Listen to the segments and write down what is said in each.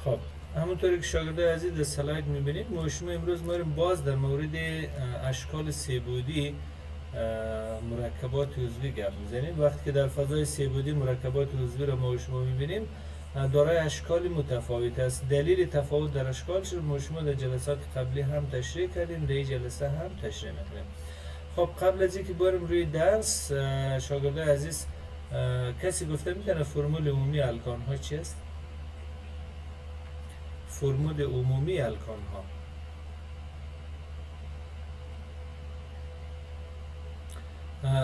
خب همونطوری که شاگردای عزیز در سلاید میبینید ما شما امروز ما باز در مورد اشکال سه‌بعدی مرکبات عضوی گپ میزنیم. وقتی که در فضای سه‌بعدی مرکبات عضوی را ما شما میبینیم دارای اشکال متفاوت است. دلیل تفاوت در اشکالش ما شما در جلسات قبلی هم تشریح کردیم، در این جلسه هم تشریح میکنیم. خب قبل از اینکه بریم روی درس، شاگردای عزیز کسی گفته میتونه فرمول عمومی الکان ها چی است؟ فرمول عمومی الکان ها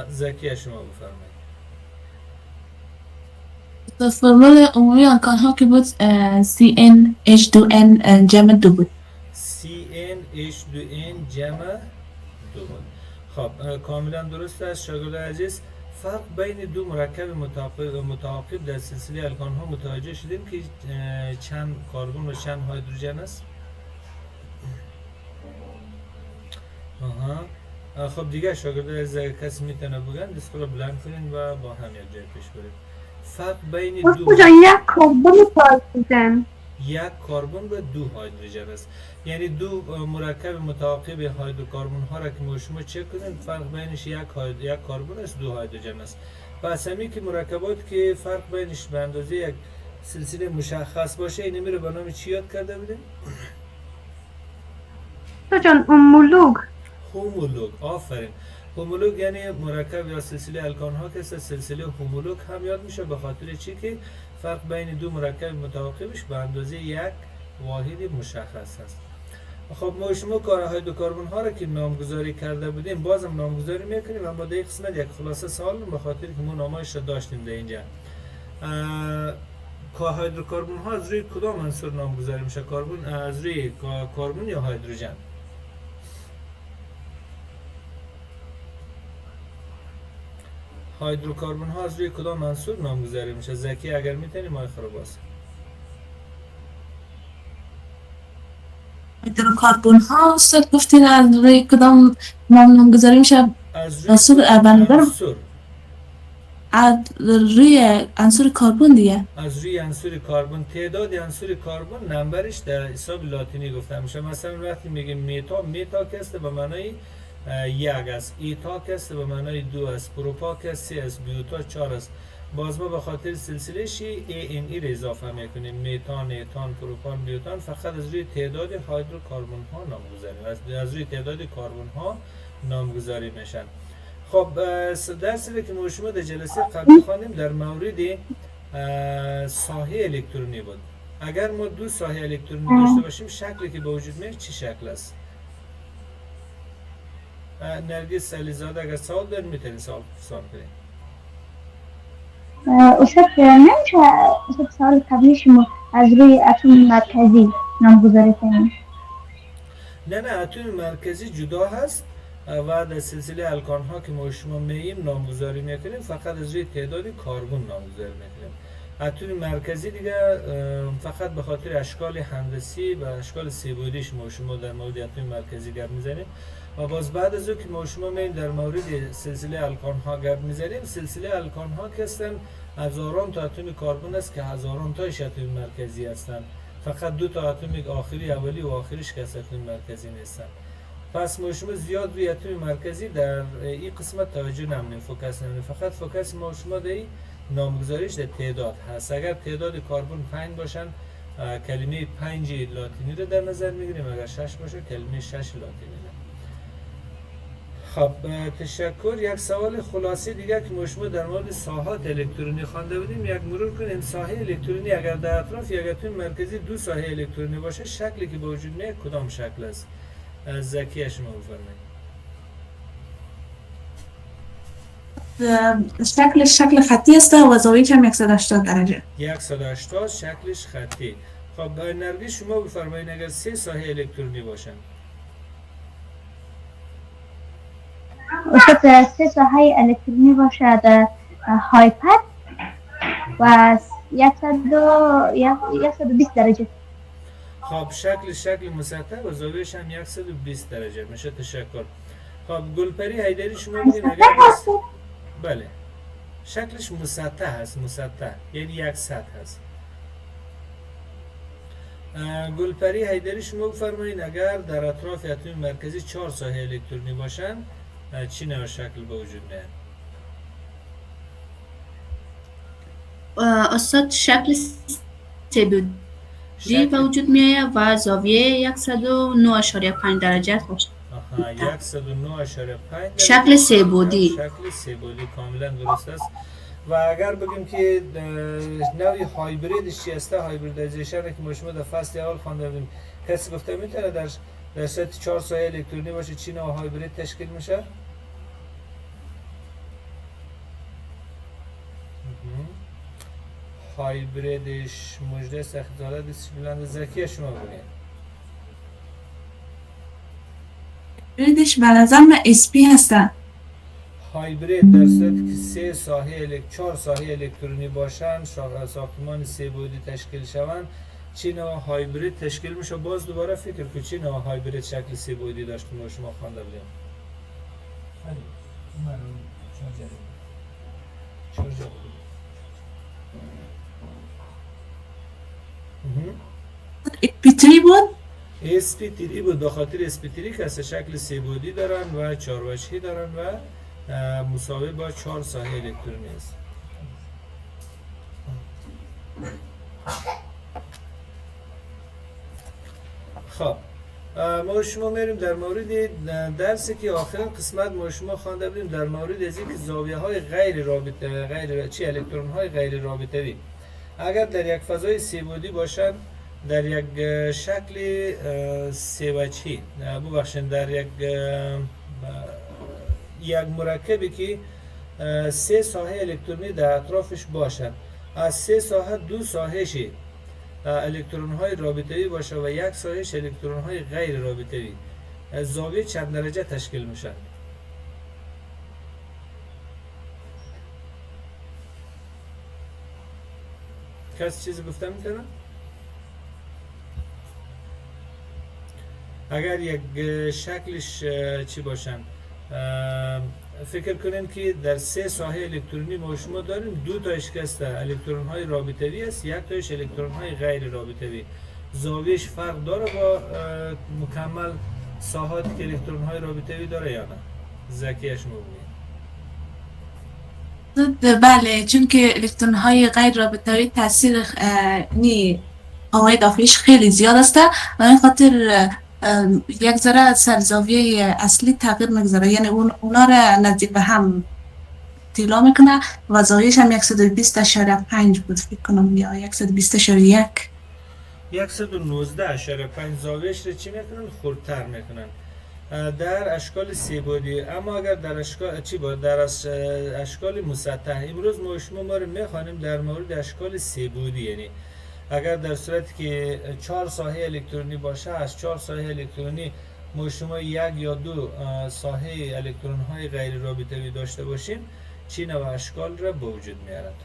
زکیه شما بفرمایید. فرمول عمومی الکان ها که بود CnH2n جمع 2 بود. CnH2n جمع 2 بود. خب کاملا درست است شاگردان عزیز. فرق بین دو مرکب متعاقب در سلسله الکان ها متوجه شدیم که چند کربن و چند هیدروژن است. خب دیگه شاگردان عزیز اگر کسی میتونه بگن دست رو بلند کنین و با هم یک جای پیش بریم. فرق بین دو یک کربن و هیدروژن، یک کربن و دو هیدروژن است. یعنی دو مرکب متعاقب هیدروکربن ها را که ما شما چک کنیم فرق بینش یک کربن است، دو هیدروژن است. پس همی که مرکبات که فرق بینش به اندازه یک سلسله مشخص باشه این میره به نام چی یاد کرده بودیم؟ جان هومولوگ. آفرین. هومولوگ یعنی مرکب یا سلسله الکان ها که سلسله هومولوگ هم یاد میشه به خاطر چی که فرق بین دو مرکب متعاقبش به اندازه یک واحد مشخص است. خب ما شما هیدروکربن ها را که نامگذاری کرده بودیم بازم نامگذاری میکنیم، اما در این قسمت یک خلاصه سوال به خاطر که ما نامش را داشتیم در اینجا. هیدروکربن ها از روی کدام عنصر نامگذاری میشه؟ از روی کربن یا هیدروژن؟ هیدروکربن ها از روی کدام عنصر نامگذاری میشه؟ زکی اگر میتونی مایک رو باز. هیدروکربن ها استاد گفتین از روی کدام نامگذاری میشه؟ از روی عنصر کربن دیگه. از روی عنصر کربن. تعداد عنصر کربن نمبرش در حساب لاتینی گفته میشه. مثلا وقتی میگیم میتا کسته به معنای یک است، ایتا کسته به معنای دو است، پروپا کسته 3 است، بیوتا 4 است. باز ما به خاطر سلسله شی ای را اضافه میکنیم، میتان، ایتان، پروپان، بیوتان. فقط از روی تعداد هیدروکربن ها نامگذاری از روی تعداد کربن ها نامگذاری میشن. خب درسی که ما شما در جلسه قبلی خواندیم در مورد ساحه الکترونی بود. اگر ما دو ساحه الکترونی داشته باشیم شکلی که به وجود میاد چی شکل است؟ نرگس علیزاده اگر سوال دارید میتونید سوال کنید. استاد نمیشه استاد سوال قبلی شما از روی اتم مرکزی نامگذاری کنیم؟ نه اتم مرکزی جدا هست و در سلسله الکان ها که ما شما مییم نامگذاری میکنیم فقط از روی تعداد کربن نامگذاری میکنیم. اتم مرکزی دیگه فقط به خاطر اشکال هندسی و اشکال سه‌بعدیش ما شما در مورد اتم مرکزی گپ میزنیم. و باز بعد از او که ما شما مییم در مورد سلسله الکان ها گپ میزنیم، سلسله الکان ها که هستن هزاران تا اتم کربن است که هزاران تاش اتم مرکزی هستند. فقط دو تا اتم آخری اولی و آخریش که اتم مرکزی نیستن. پس ما شما زیاد روی اتم مرکزی در این قسمت توجه نمونیم، فوکس نمونیم. فقط فوکس ما شما در نامگذاریش در تعداد هست. اگر تعداد کربن 5 باشن کلمه 5 لاتینی رو در نظر میگیریم، اگر 6 باشه کلمه 6 لاتینی رو. خب تشکر. یک سوال خلاصه دیگه که ما شما در مورد ساحات الکترونی خوانده بودیم یک مرور کنیم. ساحه الکترونی اگر در اطراف یک اتم مرکزی دو ساحه الکترونی باشه شکلی که به وجود میاد کدام شکل است؟ زکیه شما بفرمایید. شکل خطی است و زاویه‌اش هم 180 درجه. 180 شکلش خطی. خب نرگس شما بفرمایید اگر 3 ساحه الکترونی باشن. استاد 3 ساحه الکترونی باشه هایپر و 120 درجه. خب شکل مسطح و زاویه‌اش هم 120 درجه میشه. تشکر. خب گلپری حیدری شما بگید اگر بله شکلش مسطح هست، مسطح یعنی یک سطح هست. گلپری حیدری شما بفرمایید اگر در اطراف اتم مرکزی 4 ساحه الکترونی باشند چی نوع شکل به وجود میاد؟ استاد شکل سه‌بعدی به وجود میآید و زاویه 109.5 درجه خورشید. 109.5 شکل سه‌بعدی. شکل سه‌بعدی کاملا درست است. و اگر بگیم که نوعی هایبریدش چی است، هایبریدیزیشن که ما شما در فصل اول خوانده بودیم، کسی گفته میتونه در سطح 4 ساحه الکترونی باشه چی نوع هایبرید تشکیل میشه؟ هایبریدش مجده سخت‌زاده دیسپلند ذکی شما بگید. ریدش به نظر من اسپی هستن. هایبرید در صورتی که 4 ساحه الکترونی باشند ساختمان سه بعدی تشکیل شوند چی نوع هایبرید تشکیل میشه. باز دوباره فکر کنید چی نوع هایبرید شکل سه بعدی داشتیم و شما خوانده بودیم. پیتری بود؟ اسپیتری بود. به خاطر اسپیتری که از شکل سه بعدی دارن و 4 وجهی دارن و مساوی با 4 ساحه الکترونی است. خب ما شما میریم در مورد درسی که آخرین قسمت ما شما خوانده بودیم در مورد از اینکه زاویه های غیر رابطه الکترون های غیر رابطه‌ای اگر در یک فضای سه بعدی باشند در یک شکل سه وجهی در یک مرکبی که 3 ساحه الکترونی در اطرافش باشد، از 3 ساحه 2 ساحهش الکترون های رابطه‌ای باشه و 1 ساحهش الکترون های غیر رابطه‌ای، زاویه چند درجه تشکیل میشه؟ کسی چیزی گفته میتونه؟ اگر یک شکلش چی باشن فکر کنین که در 3 ساحه الکترونی ما شما داریم 2 تاش که است الکترون های رابطه‌ای است، 1 تاش الکترون های غیر رابطه‌ای، زاویهش فرق داره با مکمل ساحاتی که الکترون های رابطه‌ای داره یا نه؟ ذکیش بگید. بله، چون که الکترون های غیر رابطه‌ای تاثیر آقای داخلیش خیلی زیاد است و این خاطر یک ذره سرزاویه اصلی تغییر میگذاره، یعنی اونا را نزدیک به هم طلا میکنه و زاویهش هم 120.5 بود فکر کنم یا 120.1 119.5 زاویهش رو چی میکنن؟ خردتر میکنن در اشکال سه بعدی. اما اگر در اشکال در اشکال مسطح، امروز ما شما رو میخوانیم در مورد اشکال سه بعدی، یعنی اگر در صورتی که 4 ساحه الکترونی باشه از 4 ساحه الکترونی ما شما 1 یا 2 ساحه الکترون های غیر رابطه‌ای داشته باشیم چی نوع اشکال را به وجود میارد.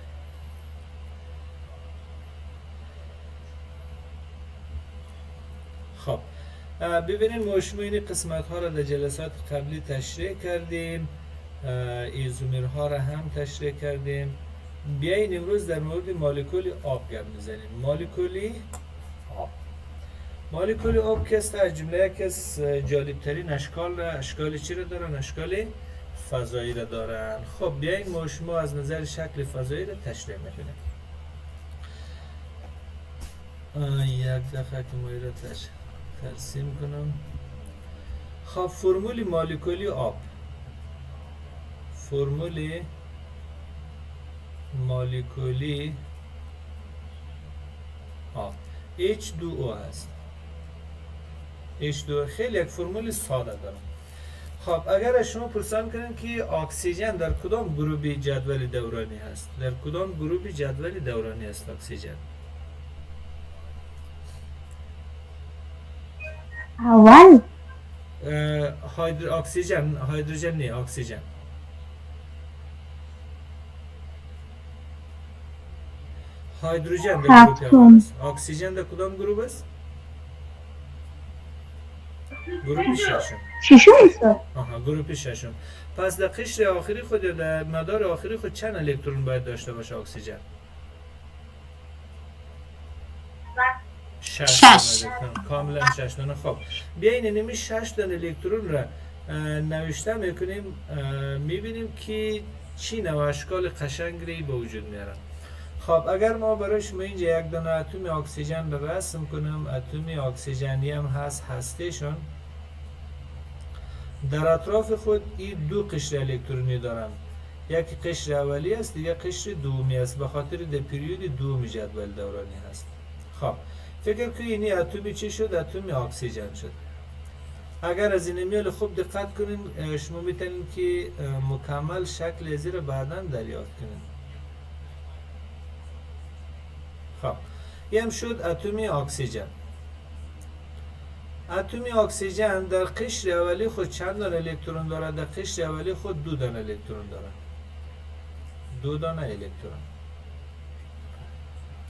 خب ببینید ما شما این قسمت ها را در جلسات قبلی تشریح کردیم، ایزومر ها را هم تشریح کردیم. بیاین امروز در مورد مولکول آب گپ میزنیم. مولکول آب که است از جمله یکی از جالبترین اشکال چی را دارن؟ اشکال فضایی را دارن. خب بیاین ما شما از نظر شکل فضایی را تشریح میکنیم. یک دفعه که ما را ترسیم کنم. خب فرمول مولکولی آب، فرمول مولکولی آب H2O هست. H2O خیلی یک فرمول ساده داره. خب اگر از شما پرسان کنن که اکسیژن در کدام گروه جدول دورانی هست؟ در کدام گروه جدول دورانی است اکسیژن؟ اول اکسیژن، هیدروژن نه، اکسیژن. هیدروژن در گروه اول است. اکسیژن در کدام گروه است؟ گروه ششم است. آها، گروه ششم. پس در قشر آخری خود در مدار آخری خود چند الکترون باید داشته باشه اکسیژن؟ 6 شش. الکترون، کاملا 6 دانه. خب بیاین اینمی 6 دانه الکترون را نوشته میکنیم، میبینیم که چی نوع اشکال قشنگی به وجود میارن. خب اگر ما برای شما اینجا یک دانه اتم اکسیژن را رسم کنم، اتم اکسیژنی هم هست، هستهشون در اطراف خود این دو قشر الکترونی دارن، یکی قشر اولی است، دیگه قشر دومی است، به خاطر در پریود دوم جدول دورانی هست. خب فکر کنید اینی اتمی چی شد؟ اتم اکسیژن شد. اگر از این میال خوب دقت کنین شما میتونید که مکمل شکل زیر بعداً دریافت کنین. خب این هم شد اتم اکسیژن. اتم اکسیژن در قشر اولی خود چند دانه الکترون دارد؟ در قشر اولی خود 2 دانه الکترون دارد. 2 دانه الکترون.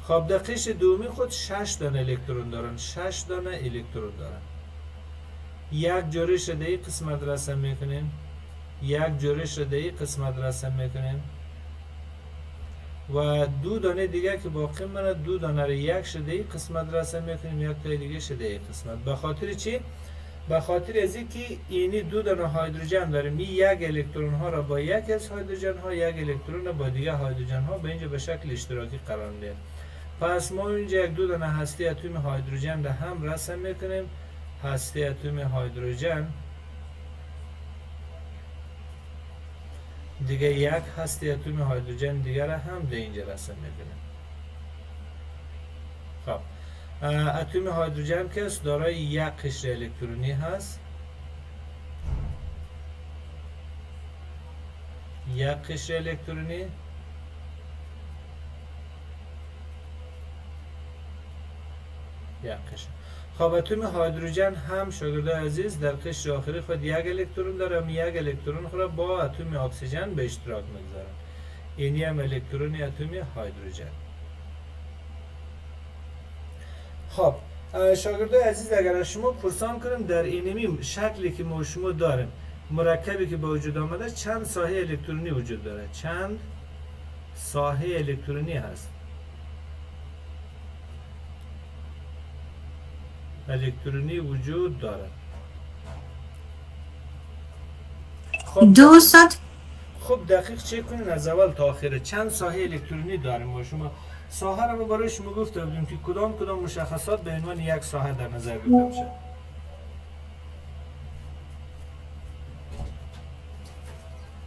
خب در قشر دومی خود 6 دانه الکترون دارن. 6 دانه الکترون دارن. یک جورش را در این قسمت رسم میکنین، یک جورش را در این قسمت رسم میکنین و 2 دانه دیگه که باقی مانه 2 دانه را یک شده این قسمت رسم میکنیم، یک تا دیگه شده این قسمت. به خاطر چی؟ به خاطر از اینکه اینی 2 دانه هیدروژن داریم، این یک الکترون ها را با یک از هیدروژن ها، یک الکترون را با دیگه هیدروژن ها به اینجا به شکل اشتراکی قرار میدیم. پس ما اینجا یک 2 دانه هسته اتم هیدروژن را هم رسم میکنیم، هسته اتم هیدروژن، دیگه یک هسته اتم هیدروژن دیگر را هم در اینجا رسم میکنیم. خب اتم هیدروژن که دارای یک قشر الکترونی هست، یک قشر الکترونی، یک قشر. خب اتم هیدروژن هم شاگردای عزیز در قشر آخری خود یک الکترون داره، هم یک الکترون خود با اتم اکسیژن به اشتراک میگذارن. اینی هم الکترونی اتم هیدروژن. خب شاگردای عزیز اگر شما پرسان کنیم در اینمی شکلی که ما شما داریم، مرکبی که به وجود آمده چند ساحه الکترونی وجود داره؟ چند ساحه الکترونی هست؟ الکترونی وجود داره. خب 200. خب دقیق چک کنین از اول تا آخر چند ساحه الکترونی داریم. ما شما ساحه رو برای شما گفته بودیم که کدام مشخصات به عنوان یک ساحه در نظر گرفته میشه.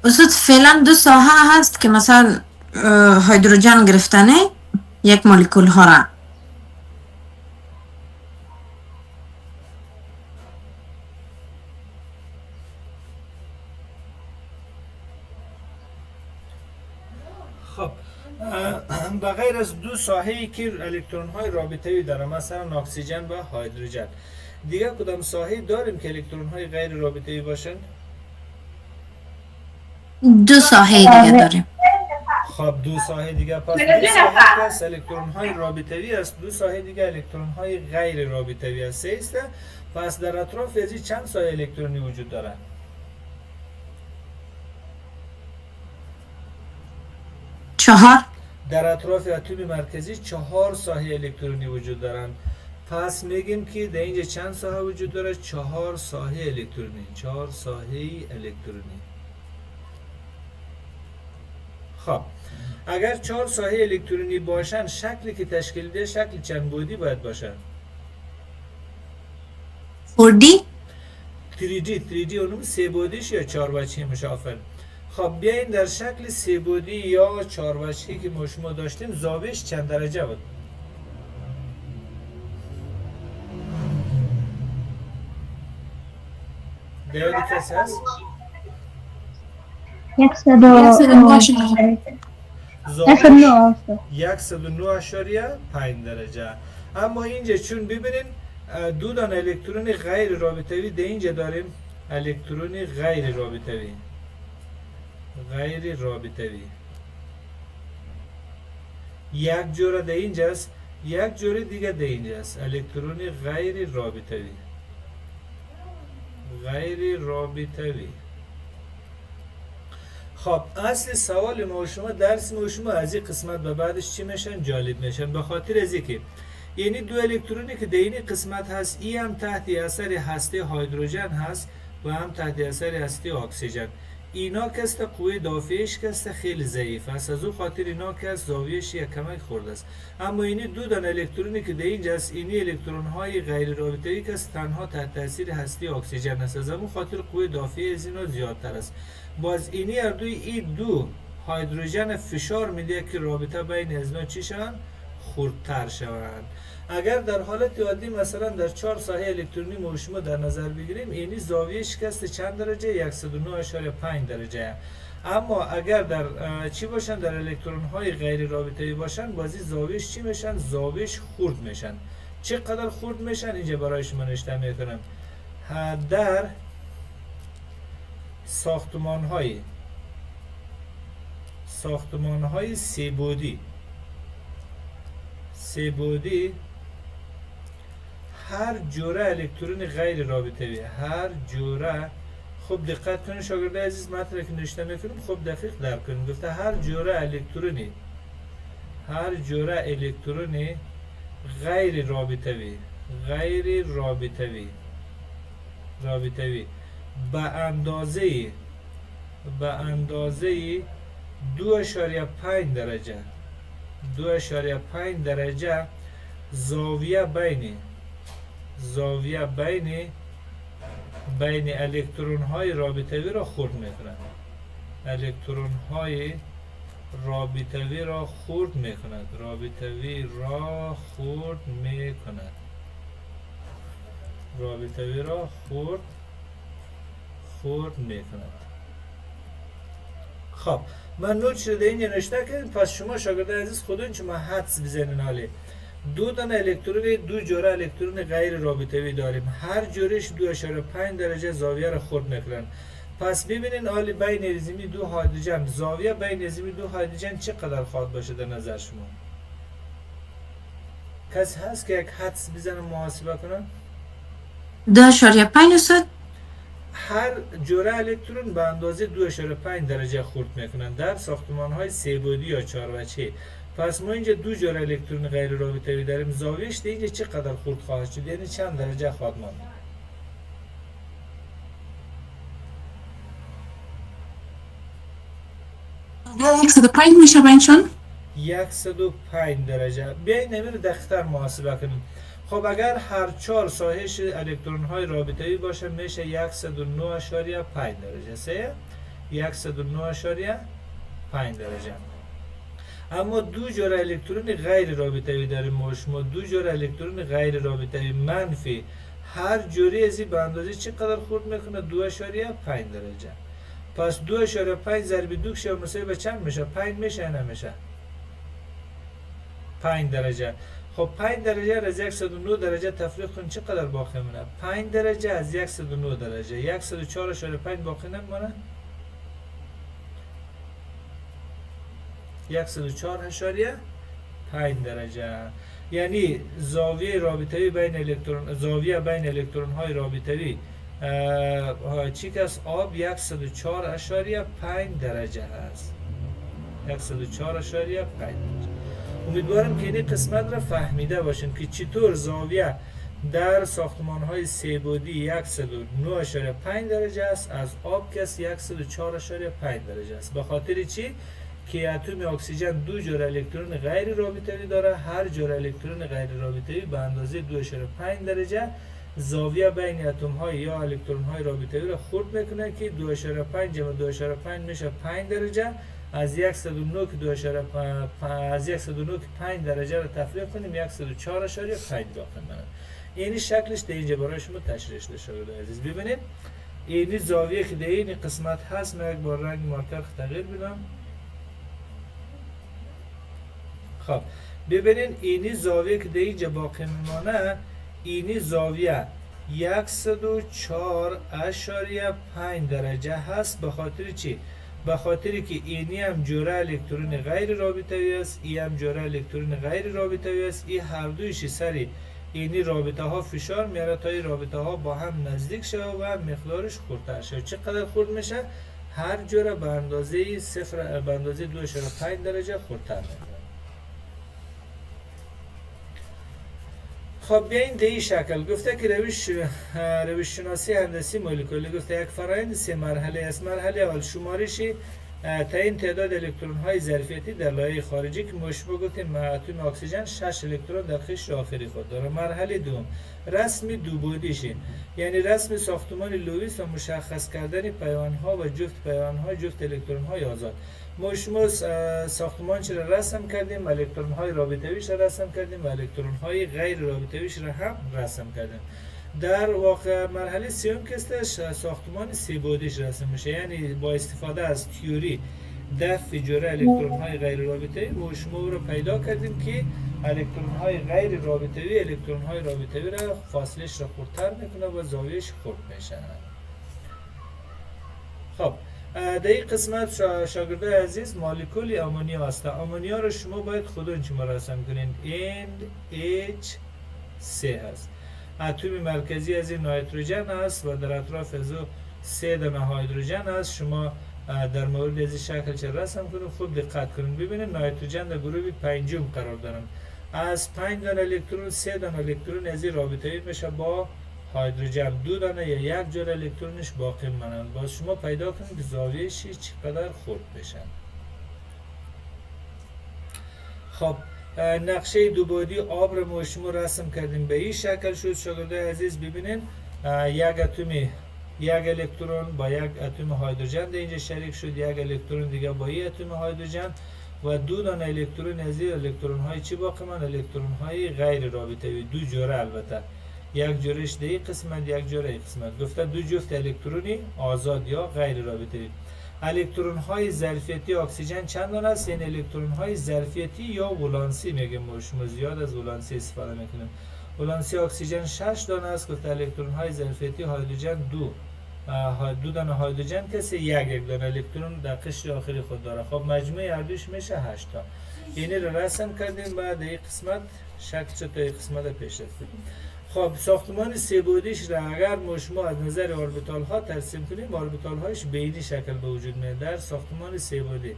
استاد فعلا 2 ساحه هست که مثلا هیدروژن گرفتنه یک مولکول ها را. خب به غیر از 2 ساحه‌ای که الکترون های رابطه‌ای داره، مثلا اکسیژن و هیدروژن، دیگه کدام ساحه‌ای داریم که الکترون های غیر رابطه‌ای باشن؟ 2 ساحه دیگه داریم. خب 2 ساحه دیگه، پس 2 ساحه که الکترون های رابطه‌ای است، 2 ساحه دیگه الکترون های غیر رابطه‌ای است. 3 است. پس در اطراف از چند ساحه الکترونی وجود داره؟ 4. در اطراف اتم مرکزی 4 ساحه الکترونی وجود دارند. پس میگیم که در اینجا چند ساحه وجود داره؟ 4 ساحه الکترونی. 4 ساحه الکترونی. خب اگر 4 ساحه الکترونی باشن، شکلی که تشکیل ده شکل چند بعدی باید باشه؟ 4D 3D اونم 3 بعدیش یا 4 وجهی مشافل. خب بیاین در شکل 3 بعدی یا 4 وجهی که ما شما داشتیم زاویه‌اش چند درجه بود؟ بیاد کسی هست؟ 109.5 درجه. اما اینجا چون ببینین 2 دانه الکترون غیر رابطه‌ای در اینجا داریم، الکترون غیر رابطه‌ای، یک جوره در اینجاست، یک جوره دیگه در اینجاست، الکترون غیر رابطه‌ای. خب اصل سوال ما و شما، درس ما و شما از این قسمت به بعدش چی میشن؟ جالب میشن. به خاطر از اینکه یعنی دو الکترونی که در این قسمت هست ای هم تحت اثر هسته هیدروژن هست و هم تحت اثر هسته اکسیژن. اینا که است قوه دافعش که است خیلی ضعیف است، از او خاطر اینا که است زاویهش یک کمک خورده است. اما اینی دو دانه الکترونی که در اینجا است، اینی الکترون های غیر رابطه‌ای که است تنها تحت تاثیر هسته اکسیژن است، از همون خاطر قوه دافعه از اینا زیادتر است. باز اینی هر دوی این دو هیدروژن فشار میده که رابطه بین از اینا چی شوند؟ خردتر شوند. اگر در حالت عادی مثلا در 4 ساحه الکترونی ما شما در نظر بگیریم، اینی زاویه شکست چند درجه؟ 109.5 درجه. اما اگر در چی باشن؟ در الکترون های غیر رابطه‌ای باشن، بازی زاویهش چی میشن؟ زاویهش خرد میشن. چقدر خرد میشن؟ اینجا برای شما نوشته میکنم. در ساختمان های سه بعدی هر جوره الکترون غیر رابطه‌ای، هر جوره، خب دقت کنید شاگرد عزیز، متن که نوشته میکنیم خب دقیق درک کنید. گفته هر جوره الکترونی غیر رابطه‌ای به اندازه 2.5 درجه زاویه بین الکترون های رابطه‌ای را خرد میکنند. خرد میکند. خب من نوت شده اینجا نوشته کردیم. پس شما شاگرد عزیز خودتون شما حدس بزنین. حالی دو جوره الکترون غیر رابطه‌ای داریم، هر جورهش 2.5 درجه زاویه را خرد میکنن. پس ببینین حالی بین ازیمی دو هیدروژن، زاویه بین ازیمی دو هیدروژن چقدر خواهد باشه در نظر شما؟ کسی هست که یک حدس بزنه محاسبه کنه؟ 2.5 استاد؟ هر جوره الکترون به اندازه 2.5 درجه خرد میکنن در ساختمان های سه بعدی یا 4 وجهی. پس ما اینجا دو جوره الکترون غیر رابطه‌ای داریم، زاویهش اینجا چقدر خرد خواهد شد؟ یعنی چند درجه خواهد ماند؟ 105 میشه بینشون؟ 105 درجه. بیاین نمیر دقیق‌تر محاسبه کنیم. خب اگر هر 4 ساحهش الکترون های رابطه‌ای باشه میشه 109.5 درجه. 109.5 درجه. اما دو جوره الکترون غیر رابطه‌ای داریم ما شما، دو جوره الکترون غیر رابطه‌ای منفی، هر جوری ازی به اندازه چقدر خرد میکنه؟ 2.5 درجه. پس 2.5 ضرب 2 که مساوی به چند میشه؟ 5 میشه یا نمیشه؟ 5 درجه. خب 5 درجه را از 109 درجه تفریق کن چقدر باقی مونه؟ 5 درجه از 109 درجه 104.5 باقی نمیمونه؟ 104.5 درجه. یعنی زاویه رابطه‌ای بین الکترون های رابطه‌ای چی که از آب 104.5 درجه هست. 104.5 درجه. امیدوارم که این قسمت را فهمیده باشین که چطور زاویه در ساختمان های سه بعدی 109.5 درجه است، از آب که 104.5 درجه است. به خاطر چی؟ که اتم اکسیژن دو جور الکترون غیر رابطه‌ای داره، هر جور الکترون غیر رابطه‌ای به اندازه 2.5 درجه زاویه بین اتم های یا الکترون های رابطه‌ای را خرد میکنه که 2.5 جمع 2.5 میشه 5 درجه. از 109 که 5 درجه را تفریق کنیم 104.5 باقی مونه. اینی شکلش در اینجا برای شما تشریح شده عزیز. ببینید اینی زاویه که در این قسمت هست، من یک بار رنگ مارکر تغییر بدم. خب ببینید اینی زاویه که در اینجا باقی میمونه، اینی زاویه 104.5 درجه هست. به خاطر چی؟ به خاطری که اینی هم جوره الکترون غیر رابطه‌ای است، این هم جوره الکترون غیر رابطه‌ای است. این هر دویش سری اینی رابطه ها فشار میاره تا این رابطه ها با هم نزدیک شه و مقدارش خردتر شه. چقدر خرد میشه؟ هر جوره به اندازه 2.5 درجه خردتر میشه. خب بیاین به این شکل گفته که روش شناسی هندسی مولکولی گفته یک فرآیند 3 مرحله است. مرحله اول شمارش تعیین تعداد الکترون های ظرفیتی در لایه خارجی که ما شما گفتیم اتم اکسیژن 6 الکترون در قشر آخری خود داره. مرحله دوم رسم دوبعدیشه، یعنی رسم ساختمان لوئیس و مشخص کردن پیوند ها و جفت پیوند ها جفت الکترون های آزاد. ما شما ساختمان را رسم کردیم، الکترون های رابطه‌ایش را رسم کردیم و الکترون های غیر رابطه‌ایش را هم رسم کردیم. در واقع مرحله سوم که است ساختمان 3 بعدیش رسم میشه، یعنی با استفاده از تئوری دفع جوره الکترون های غیر رابطه‌ای ما شما رو پیدا کردیم که الکترون های غیر رابطه‌ای الکترون های رابطه‌ای را فاصلش را خردتر میکنه و زاویهش خرد میشه. خب در این قسمت شاگردای عزیز مولکول آمونیا هست. آمونیا رو شما باید خودتون چی رسم کنین. NH3 هست. اتم مرکزی از این نیتروژن است و در اطراف از او 3 دانه هیدروژن است. شما در مورد از این شکل چه رسم کنید خوب دقت کنید. ببینید نیتروژن در گروه 5 قرار دارن. از 5 دانه الکترون 3 دانه الکترون از این رابطه‌ای میشه با هیدروژن، 2 دانه یا 1 جور الکترونش باقی مانند. باز شما پیدا کنید که زاویه‌اش چقدر خرد بشه. خب نقشه دوبعدی آب رو ما شما رسم کردیم به این شکل شد. شاگردای عزیز ببینید یک اتم یک الکترون با یک اتم هیدروژن در اینجا شریک شد، یک الکترون دیگه با این اتم هیدروژن و 2 دانه الکترون از این الکترون های چی باقی ماند؟ الکترون های غیر رابطه‌ای، 2 جوره البته، یک جورش در این قسمت یک جوره این قسمت. گفته 2 جفت الکترونی آزاد یا غیر رابطه‌ای. الکترون های ظرفیتی اکسیژن چند دانه است؟ این الکترون های ظرفیتی یا ولانسی میگیم ما شما زیاد از ولانسی استفاده میکنیم. ولانسی اکسیژن 6 دانه است. گفته الکترون های ظرفیتی هیدروژن 2 دانه هیدروژن کسی یک دانه الکترون در قشر آخری خود داره. خب مجموع هر دوش میشه 8 تا. اینی رو رسم کردیم. بعد این قسمت شکل تا این قسمت پیش رفتیم. خب ساختمان 3 بعدیش را اگر ما شما از نظر اوربیتال ها ترسیم کنیم، اوربیتال هایش به این شکل به وجود میاد. در ساختمان 3 بعدی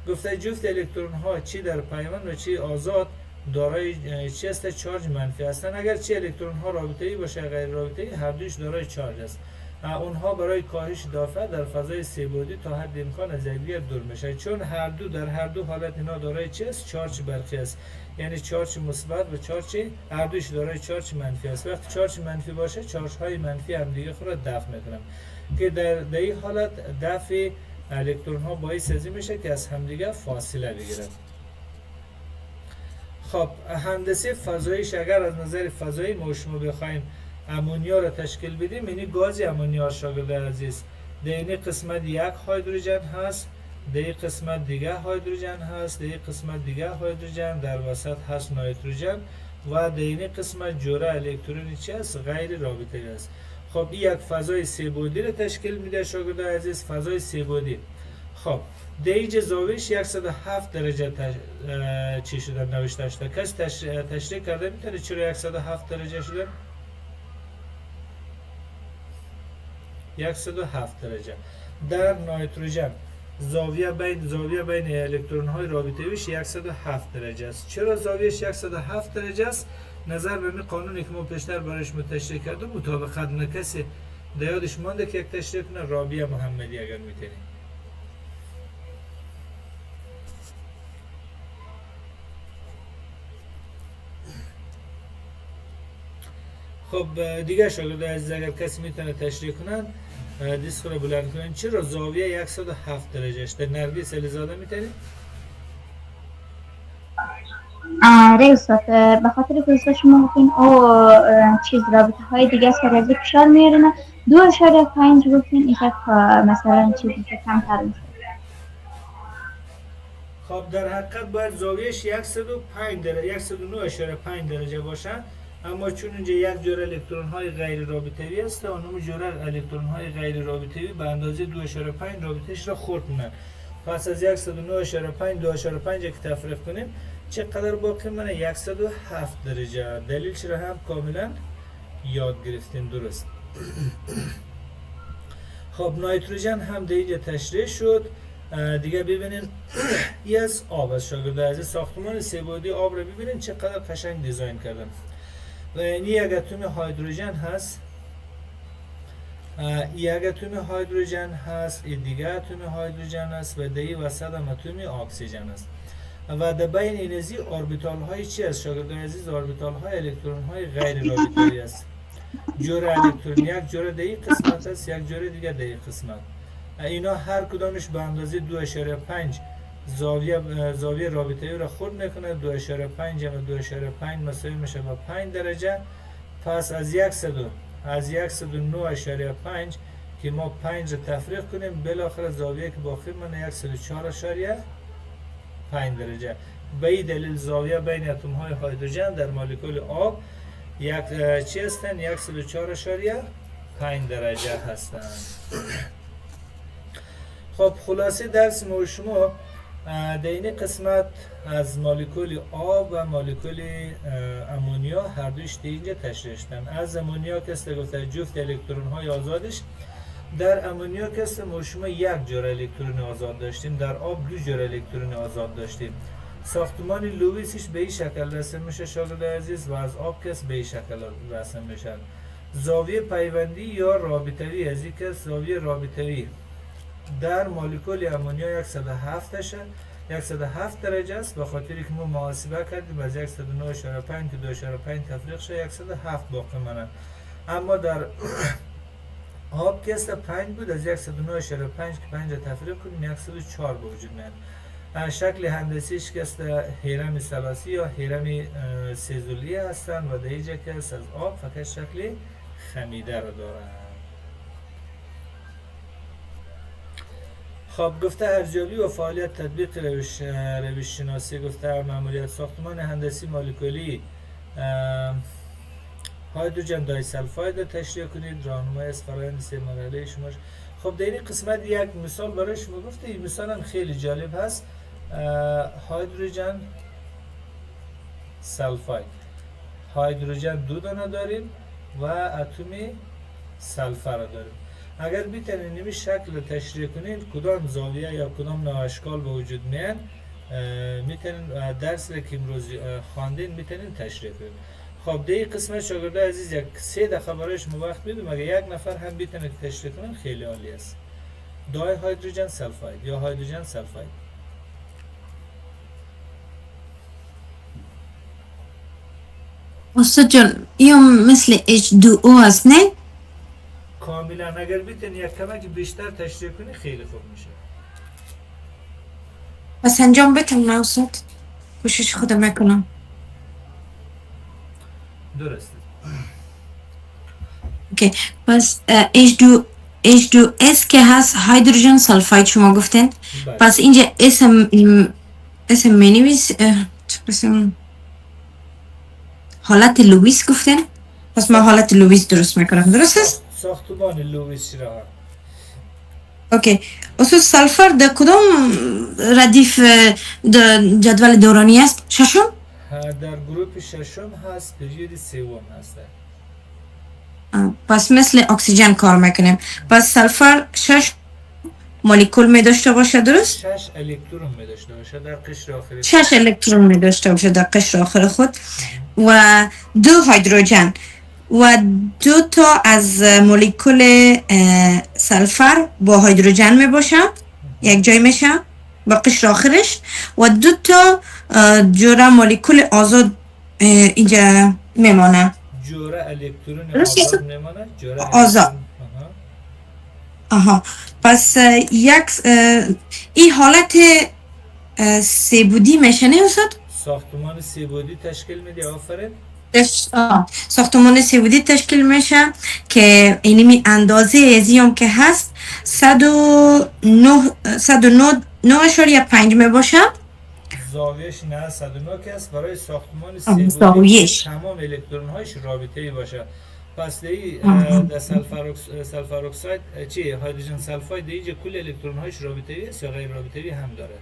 گفته جفت الکترون ها چی در پیوند و چی آزاد دارای چی است؟ چارج منفی هستند. اگر چی الکترون ها رابطه‌ای باشه غیر رابطه‌ای هر دوش دارای چارج است. اونها برای کاهش دافع در فضای 3 بعدی تا حد امکان از یکدیگر دور میشه، چون در هر دو حالت اینا دارای چی است؟ چارج برقی است، یعنی چارج مثبت و چارج هر دوش دارای چارج منفی است. وقتی چارج منفی باشه چارج های منفی هم دیگه خود را دفع میکنن که در این حالت دفع الکترون ها باعث از این میشه که از همدیگه فاصله بگیرن. خب هندسه فضاییش اگر از نظر فضایی ما شما بخوایم امونیا را تشکیل بدیم، یعنی گاز امونیا شاگرد عزیز در این قسمت یک هیدروژن هست، در این قسمت دیگه هیدروژن هست، در این قسمت دیگه هیدروژن، در وسط هست نیتروژن و در این قسمت جوره الکترونی چی است؟ غیر رابطه‌ای است. خب این یک فضای 3 بعدی را تشکیل میده شاگرد عزیز، فضای 3 بعدی. خب در اینجا زاویه‌اش 107 درجه چی شده نوشته شده. کس تشریح کرده میتونه چرا 107 درجه شده؟ 107 درجه. در نیتروژن زاویه بین الکترون های رابطه‌ایش 107 درجه است. چرا زاویهش 107 درجه است؟ نظر به قانونی که ما پیشتر برایش تشریح کردم مطابقت نکسی در یادش مانده که یک تشریح کنه رابعه محمدی اگر میتونی. خب دیگه شاگرد عزیز اگر کسی میتونه تشریح کنن دست رو بلند کنن. چرا زاویه 107 درجه است؟ در نرگس علیزاده میتونی؟ آره استاد، به خاطر که شما گفتین او چیز رابطه های دیگه است که از فشار میارن 2.5 گفتین این مثلا چیزی که کمتر میشه. خب در حقیقت باید زاویهش 105 درجه 109.5 درجه باشه، اما چون اینجا یک جور الکترون های غیر رابطه‌ای است اونم جور الکترون های غیر رابطه‌ای به اندازه 2.5 رابطه‌اش را خرد می‌کنن. پس از 109.5 2.5 که تفریق کنیم چقدر باقی مونه؟ 107 درجه. دلیلش را هم کاملا یاد گرفتیم. درست. خب نیتروژن هم در اینجا تشریح شد. دیگه ببینین این از آب است شاگرد عزیز. ساختمان 3 بعدی آب را ببینین چقدر قشنگ دیزاین کردن. و این یک اتم هیدروژن هست، یک اتم هیدروژن هست، این دیگه اتم هیدروژن هست و دی وسط هم اتم اکسیژن است. و در بین این ازی اوربیتال های چی است شاگردان عزیز؟ اوربیتال های الکترون های غیر رابطه‌ای است. جوره الکترون یک جوره در این قسمت است، یک جوره دیگه در این قسمت. اینا هر کدامش به اندازه 2.5 زاویه رابطه‌ای را خورد میکنه. 2.5 و 2.5 مساوی میشه با 5 درجه. پس از 109.5 که ما 5 را تفریق کنیم بالاخره زاویه که باقی مونه 104.5 درجه. به این دلیل زاویه بین اتم های هیدروژن در مولکول آب چی هستند؟ 104.5 درجه هستند. خب خلاصه درس ما و شما در این قسمت از مولکول آب و مولکول امونیا هر دوش اینجا تشریح شدن. از امونیا که گفته جفت الکترون های آزادش، در امونیا که ما شما یک جور الکترون آزاد داشتیم، در آب 2 جور الکترون آزاد داشتیم. ساختمان لوئیسش به این شکل رسم میشه شاگردان عزیز و از آب که به این شکل رسم میشه. زاویه پیوندی یا رابطوی از این که زاویه رابطوی در مولکول امونیا 107 درجه است، به خاطری که ما محاسبه کردیم از 109.5 که 2.5 تفریق شد 107 باقی مانه. اما در آب که 5 بود، از 109.5 که 5 تفریق کنیم 104 به وجود میاد. شکل هندسیش که است هرم ثلاثی یا هرم سه‌ضلعی هستند و در اینجا که است از آب فقط شکل خمیده را دارند. خب گفته ارزیابی و فعالیت تطبیق روش شناسی. گفته ماموریت ساختمان هندسی مولکولی هیدروژن دای سلفاید را تشریح کنید. راهنمای از فرآیند 3 مرحله شما. خب در این قسمت یک مثال برای شما گفته. این مثال هم خیلی جالب هست. هیدروژن سلفاید، هیدروژن 2 دانه داریم و اتم سلفر داریم. اگر بیتونین نمی شکل تشریح کنید کدام زاویه یا کدام نوع اشکال به وجود میان، میتونین درس که امروز خواندین میتونین تشریح کنید. خب در این قسمت شاگردان عزیز یک 3 دقیقه برای شما وقت میدم. اگر یک نفر هم بیتونه تشریح کنن خیلی عالی است. دای هیدروژن سلفاید یا هیدروژن سلفاید. استاد جان این مثل H2O است نه؟ کاملا. اگر بیتونی یک کمک بیشتر تشریح کنی خیلی خوب میشه. پس انجام بتونم استاد، کوشش خودم میکنم. درسته. اوکی پس H2S که هست هیدروژن سلفاید شما گفتین. بله. پس اینجا اسم مینویس اسم حالت لوئیس گفتین. پس ما حالت لوئیس درست میکنم. درست است؟ ساختمان لوئیس را. اوکی. استاد سلفر در کدام ردیف جدول دورانی است؟ ششم؟ در گروپ ششم هست، پریود سوم هست. پس مثل اکسیژن کار میکنیم. پس سلفر 6 مولکول می داشته باشه درست؟ 6 الکترون می داشته باشه در قشر آخری. 6 الکترون می داشته باشه در قشر آخر خود و 2 هیدروژن و 2 تا از مولکول سلفر با هیدروژن می باشه، یک جای میشه با قشر آخرش و 2 تا جوره مولکول آزاد اینجا میمانه. جوره الکترون آزاد میمانه. جوره آزاد. آها. پس این حالت سه‌بعدی میشه نه استاد؟ ساختمان سه‌بعدی تشکیل میده. آفرین. ساختمان سه‌بعدی تشکیل میشه که اینمی اندازه ازیم که هست 109.5 می باشه. زاویهش 909 که است. برای ساختمان سه‌بعدی تمام الکترون هایش رابطه‌ای باشه. پس در سلفر اکساید چی هیدروژن سلفاید اینجا کل الکترون هایش رابطه‌ای است یا غیر رابطه‌ای هم داره؟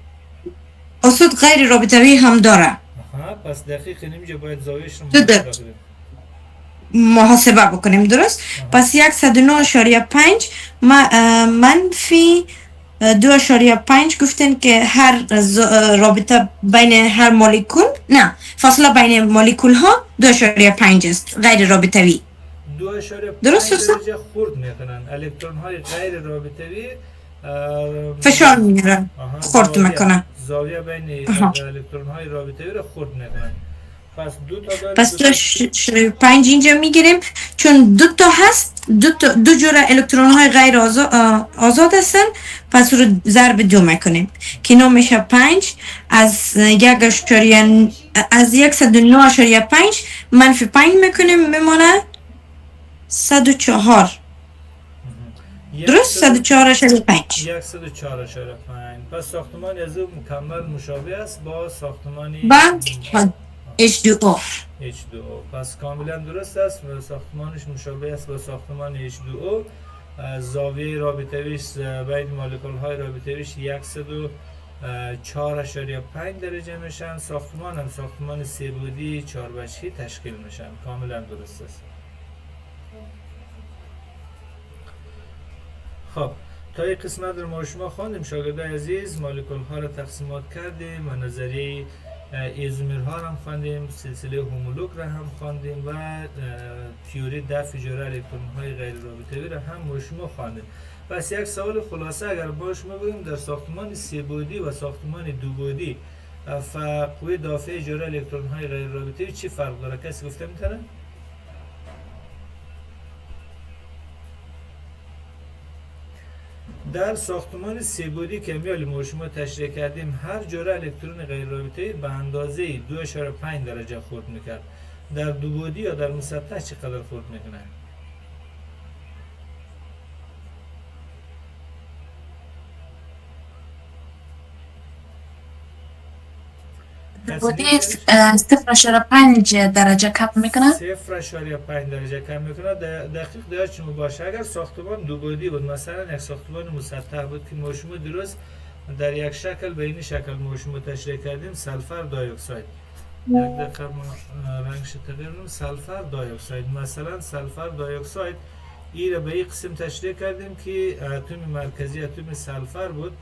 استاد غیر رابطه‌ای هم داره. پس دقیق اینجا باید زاویهش رو محاسبه بکنیم درست؟ پس 109.5 منفی 2.5 گفتن که هر رابطه بین هر مولکول، نه، فاصله بین مولکول ها 2.5 است، غیر رابطوی. 2.5 درست است؟ درجه خورد میکنن الکترون های غیر رابطوی. فشار میارن، خورد میکنن. زاویه بین الکترون های رابطوی رو خورد میکنن. پس دو تا داریم. پس 2.5 اینجا میگیریم چون دو تا هست، دو جور الکترون های غیر آزاد هستن، پس رو ضرب 2 میکنیم که اینا میشه 5 از 109.5 منفی 5 میکنیم میمونه 104. درست؟ 104.5. 104.5. پس ساختمان از او مکمل مشابه است با ساختمانی H2O. H2O. پس کاملا درست است و ساختمانش مشابه است با ساختمان H2O. زاویه رابطویش بین مولکول های رابطویش 104.5 درجه میشن. ساختمان سه بعدی 4 وجهی تشکیل میشن. کاملا درست است. خب تا این قسمت رو ما شما خواندیم شاگردای عزیز. مولکول ها رو تقسیمات کردیم و نظریه ایزومر ها هم خواندیم، سلسله هومولوگ را هم خواندیم و تیوری دفع جرعه الکترون های غیر رابطوی را هم ما شما خواندیم. پس یک سوال خلاصه اگر با شما بگیم در ساختمان سه بعدی و ساختمان دو بعدی قوه دافع جرعه الکترون های غیر رابطوی چی فرق داره؟ کسی گفته میتونه؟ در ساختمان سه بعدی که ما شما تشریح کردیم هر جرعه الکترون غیر رابطه‌ای به اندازه 2.5 درجه خورد میکرد. در دو بعدی یا در مسطح چقدر خورد میکنه؟ بودی 0.5 درجه کم میکنه. 0.5 درجه کم میکنه. دقیق یادتون باشه اگر ساختمان دو بعدی بود، مثلا یک ساختمان مسطح بود که ما شما درست در یک شکل به این شکل ما شما تشریح کردیم، سلفر دای اکساید. یک دقیقه ما رنگش تغییر کنیم. سلفر دای اکساید، مثلا سلفر دای اکساید این را به این قسم تشریح کردیم که اتم مرکزی اتم سلفر بود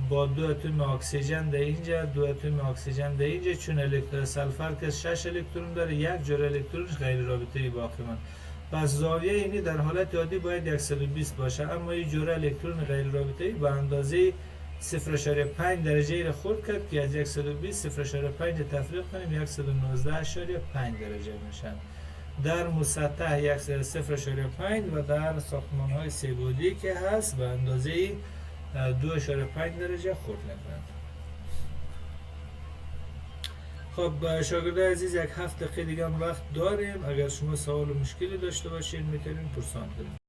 با 2 اتم اکسیژن در اینجا، 2 اتم اکسیژن در اینجا. چون الکترون سلفر که 6 الکترون داره، یک جور الکترونش غیر رابطه‌ای باقی ماند. پس زاویه اینی در حالت عادی باید 120 باشه، اما این جور الکترون غیر رابطه‌ای به اندازه 0.5 درجه را خورد کرد که از 120 0.5 تفریق کنیم 119.5 درجه میشن. در مسطح 0.5 و در ساختمان های سه بعدی که هست به اندازه 2.5 درجه خورد میکنند. خب شاگردای عزیز یک هفته دیگه هم وقت داریم. اگر شما سوال و مشکلی داشته باشین میتونین پرسان کنید.